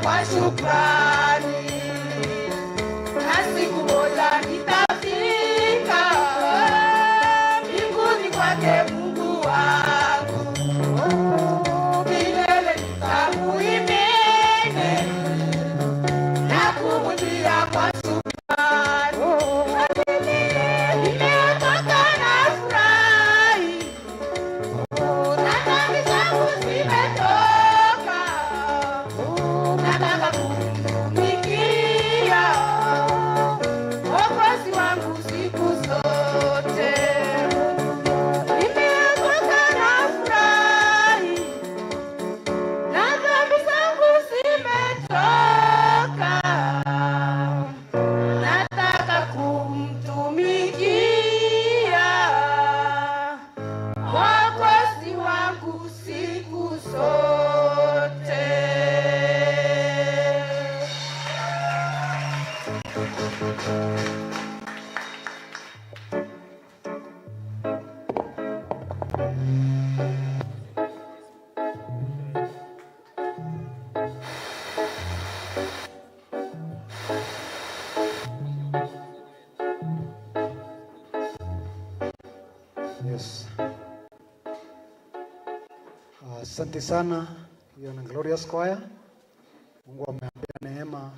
kwa shukrani, na siku moja nitafika mbinguni kwake Mungu wangu. Milele nitamuimini na kumwimbia kwa shukrani. Nimeokoka na furahi, na dhambi zangu zimetoka. Nataka kumtumikia Mwokozi wangu siku zote. Nimeokoka na furahi, na dhambi zangu zimetoka. Nataka kumtumikia Mwokozi wangu siku zote. Yes. Asante sana, hiyo ni Glorious Choir. Mungu amewapea neema